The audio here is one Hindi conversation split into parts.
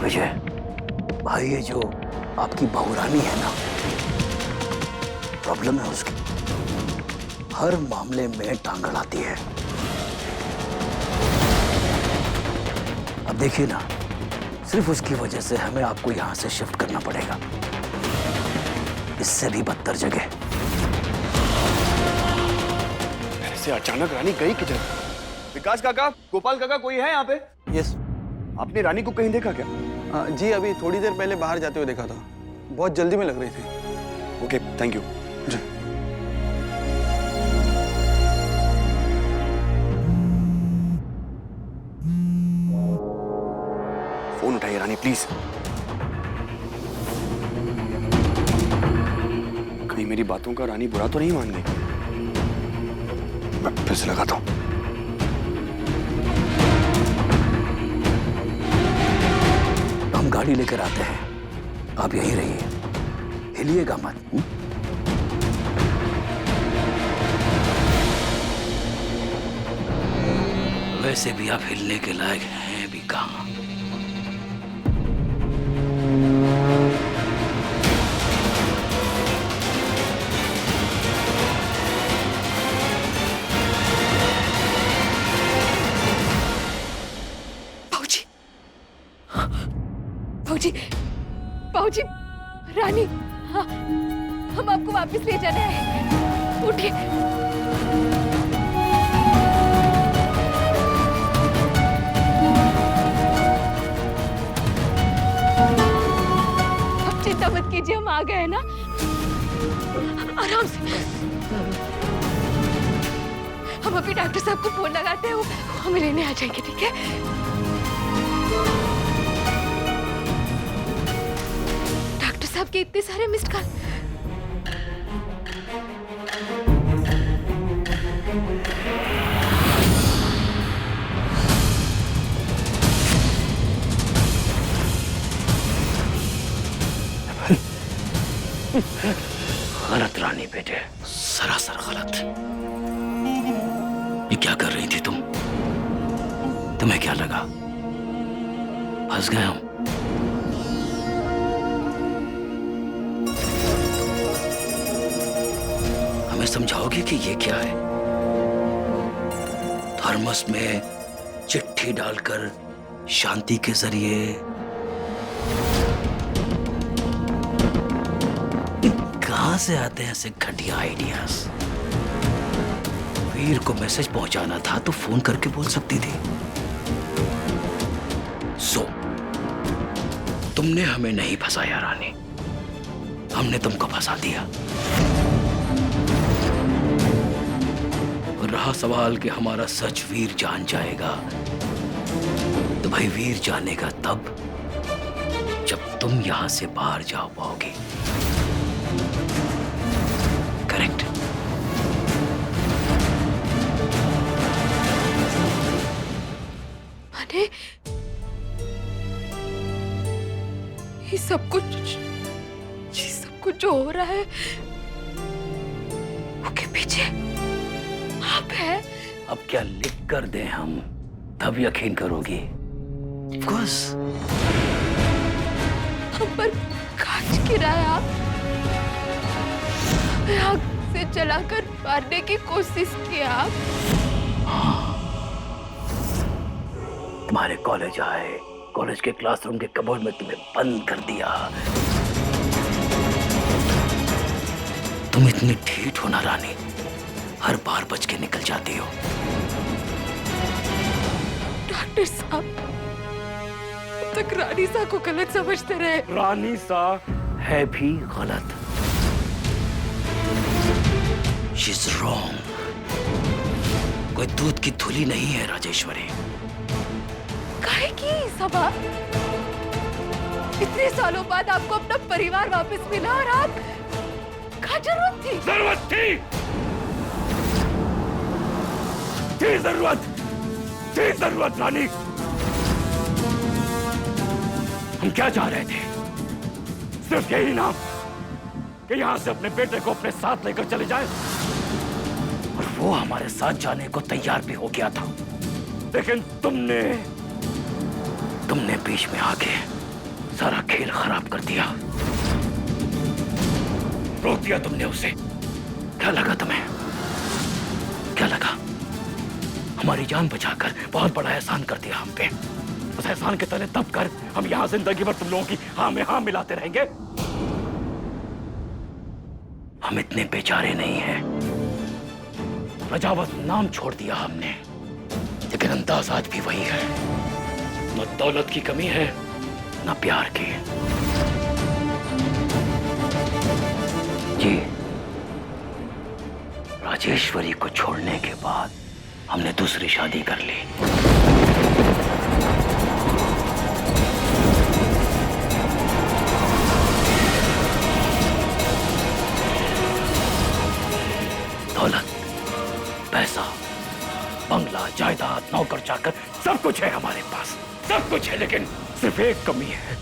विजय भाई, ये जो आपकी बहुरानी है ना, प्रॉब्लम है उसकी, हर मामले में टांग अड़ाती है। अब देखिए ना, सिर्फ उसकी वजह से हमें आपको यहां से शिफ्ट करना पड़ेगा, इससे भी बदतर जगह। ऐसे अचानक रानी गई किधर? विकास काका, गोपाल काका, कोई है यहाँ पे? यस। आपने रानी को कहीं देखा क्या? जी अभी थोड़ी देर पहले बाहर जाते हुए देखा था, बहुत जल्दी में लग रही थी। Okay, thank you. जी। फोन उठाइए रानी प्लीज। कहीं मेरी बातों का रानी बुरा तो नहीं मान गई? मैं फिर से लगाता हूं। हम गाड़ी लेकर आते हैं, आप यहीं रहिए, हिलिएगा मत। वैसे भी आप हिलने के लायक हैं भी कहां। बाबूजी, रानी, हाँ, हम आपको वापस ले जाना है। उठिए। अब चिंता मत कीजिए, हम आ गए हैं ना, आराम से। हम अभी डॉक्टर साहब को फोन लगाते हैं, वो हमें लेने आ जाएंगे, ठीक है? आपके इतने सारे मिस्ड कॉल। गलत रानी बेटे, सरासर गलत। ये क्या कर रही थी तुम? तुम्हें क्या लगा फंस गए हम? हमें समझाओगे कि ये क्या है? थर्मस में चिट्ठी डालकर शांति के जरिए कहां से आते हैं ऐसे घटिया आइडियाज? वीर को मैसेज पहुंचाना था तो फोन करके बोल सकती थी। तुमने हमें नहीं फंसाया रानी, हमने तुमको फंसा दिया। रहा सवाल कि हमारा सच वीर जान जाएगा, तो भाई वीर जानेगा तब जब तुम यहां से बाहर जा पाओगे। करेक्ट? माने ये सब कुछ जो हो रहा है उसके पीछे आप है? अब क्या लिख कर दें हम, तब यकीन करोगी? Of course। हम पर कांच गिराया, आग से जलाकर मारने की कोशिश की आप। तुम्हारे कॉलेज आए, कॉलेज के क्लासरूम के कबोर्ड में तुम्हें बंद कर दिया। तुम इतनी ढीठ हो ना रानी, हर बार बच के निकल जाती हो। डॉक्टर साहब, अब तक रानी सा को गलत समझते रहे। रानी सा है भी गलत। She's wrong। कोई दूध की धुली नहीं है राजेश्वरी। काहे की सबा? इतने सालों बाद आपको अपना परिवार वापस मिला और आप क्या जरूरत थी? जरूरत रानी। हम क्या चाह रहे थे? सिर्फ यही ना कि यहां से अपने बेटे को अपने साथ लेकर चले जाए, और वो हमारे साथ जाने को तैयार भी हो गया था। लेकिन तुमने बीच में आके सारा खेल खराब कर दिया। रोक दिया तुमने उसे। क्या लगा तुम्हें? क्या लगा? हमारी जान बचाकर बहुत बड़ा एहसान कर दिया हम पे। उस एहसान के तले दब कर हम यहां जिंदगी भर तुम लोगों की हाँ में हाँ मिलाते रहेंगे। हम इतने बेचारे नहीं हैं। रजावत नाम छोड़ दिया हमने, लेकिन अंदाज आज भी वही है। न दौलत की कमी है, न प्यार की। जी, राजेश्वरी को छोड़ने के बाद हमने दूसरी शादी कर ली। दौलत, पैसा, बंगला, जायदाद, नौकर चाकर सब कुछ है हमारे पास, सब कुछ है, लेकिन सिर्फ एक कमी है,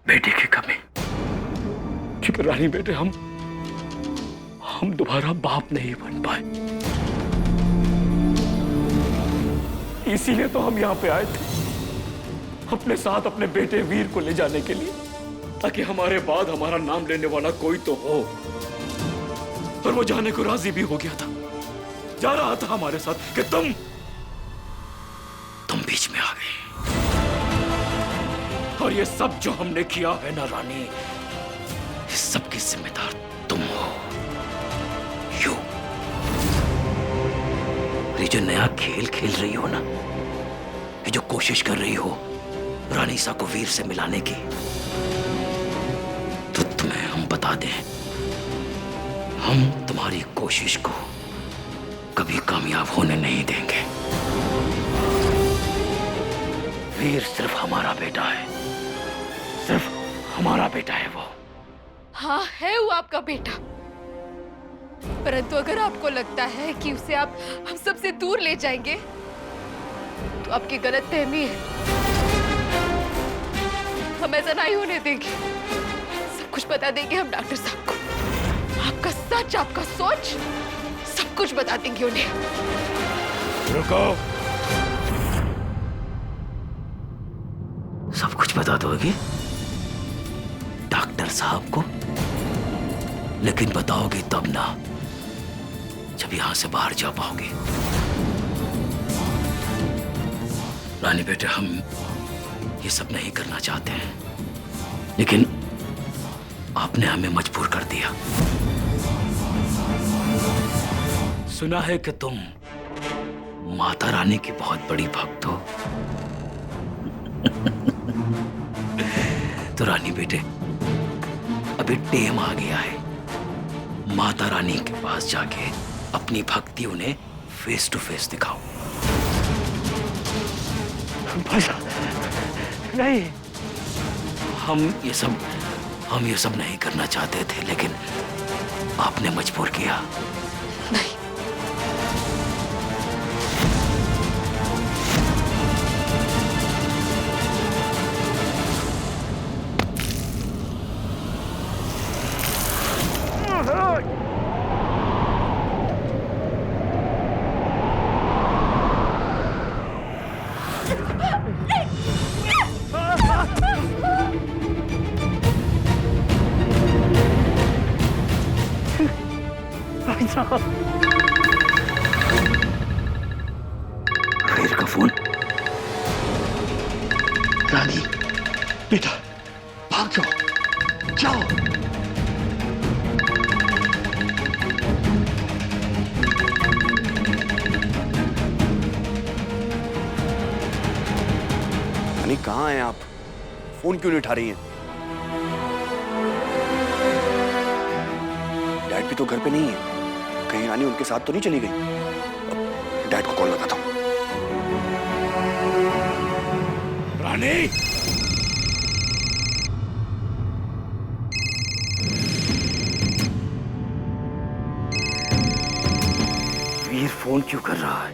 बेटे की कमी। क्योंकि रानी बेटे हम दोबारा बाप नहीं बन पाए। इसीलिए तो हम यहां पे आए थे, अपने साथ अपने बेटे वीर को ले जाने के लिए, ताकि हमारे बाद हमारा नाम लेने वाला कोई तो हो। और वो जाने को राजी भी हो गया था, जा रहा था हमारे साथ कि तुम बीच में आ गई। और ये सब जो हमने किया है ना रानी, इस सब की जिम्मेदार तुम हो। यू, ये जो नया खेल खेल रही हो ना, ये जो कोशिश कर रही हो रानी सा को वीर से मिलाने की, तो तुम्हें हम बता दें, हम तुम्हारी कोशिश को कभी कामयाब होने नहीं देंगे। वीर सिर्फ हमारा बेटा है, सिर्फ हमारा बेटा है वो। हाँ, है वो आपका बेटा, परंतु अगर आपको लगता है कि उसे आप हम सबसे दूर ले जाएंगे, तो आपकी गलतफहमी है। हम ऐसा नहीं होने देंगे। सब कुछ बता देंगे हम डॉक्टर साहब को। आपका सच, आपका सोच, सब कुछ बता देंगे उन्हें। रुको, सब कुछ बता दोगे डॉक्टर साहब को? लेकिन बताओगे तब ना, जब यहां से बाहर जा पाओगे। रानी बेटे, हम ये सब नहीं करना चाहते हैं, लेकिन आपने हमें मजबूर कर दिया। सुना है कि तुम माता रानी की बहुत बड़ी भक्त हो। तो रानी बेटे, अभी टेम आ गया है, माता रानी के पास जाके अपनी भक्ति उन्हें फेस टू फेस दिखाओ। नहीं, हम ये सब नहीं करना चाहते थे, लेकिन आपने मजबूर किया। नहीं, वीर का फोन। रानी बेटा, भाग जाओ, जाओ। रानी कहाँ हैं आप? फोन क्यों नहीं उठा रही हैं? डैड भी तो घर पे नहीं है, कहीं रानी उनके साथ तो नहीं चली गई? डैड को कॉल लगाता हूं। रानी, वीर फोन क्यों कर रहा है?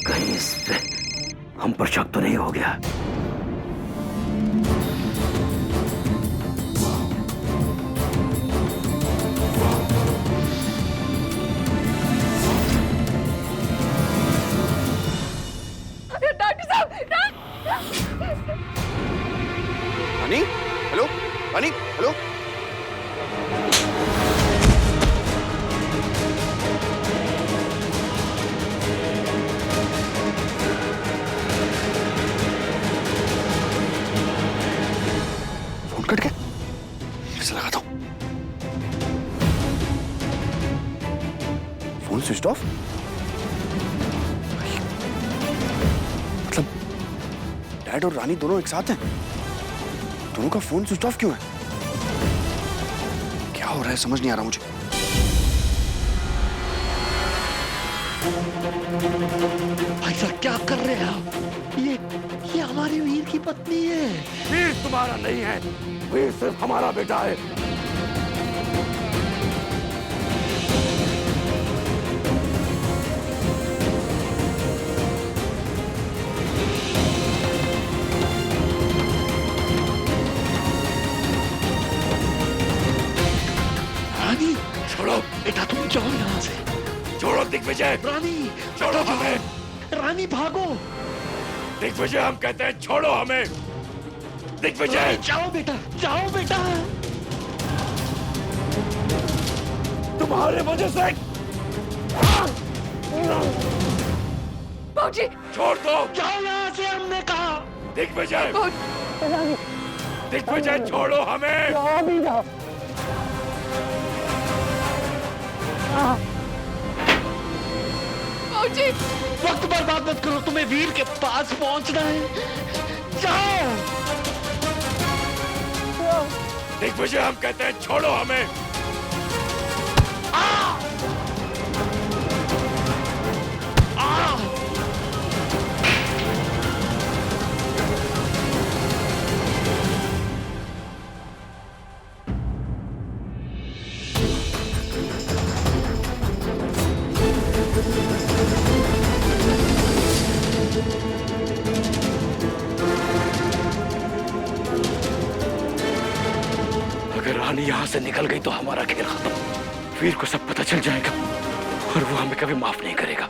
कहीं इस पे हम पर शक तो नहीं हो गया? डॉक्टर साहब, रानी, हेलो रानी, हेलो। फोन कट गया, फिर से लगाता हूं। Phone switch off. मतलब डैड और रानी दोनों एक साथ हैं। दोनों का फोन स्विच ऑफ क्यों है? क्या हो रहा है समझ नहीं आ रहा मुझे। भाई साहब क्या कर रहे हैं आप? ये हमारी वीर की पत्नी है। वीर तुम्हारा नहीं है, वीर सिर्फ हमारा बेटा है। रानी छोड़ो, बेटा तुम जाओ यहाँ से। छोड़ो दिग्विजय, रानी छोड़ो हमें। रानी भागो। दिग्विजय हम कहते हैं छोड़ो हमें। दिग्विजय रानी, जाओ बेटा, जाओ बेटा। तुम्हारे वजह से। बाबूजी, छोड़ दो जाओ यहाँ से हमने कहा। दिग्विजय। दिग्विजय छोड़ो हमें। बाबूजी, वक्त बर्बाद मत करो, तुम्हें वीर के पास पहुंचना है। जाओ। दिग्विजय हम कहते हैं छोड़ो हमें। अगर रानी यहाँ से निकल गई तो हमारा खेल खत्म। वीर को सब पता चल जाएगा और वो हमें कभी माफ नहीं करेगा।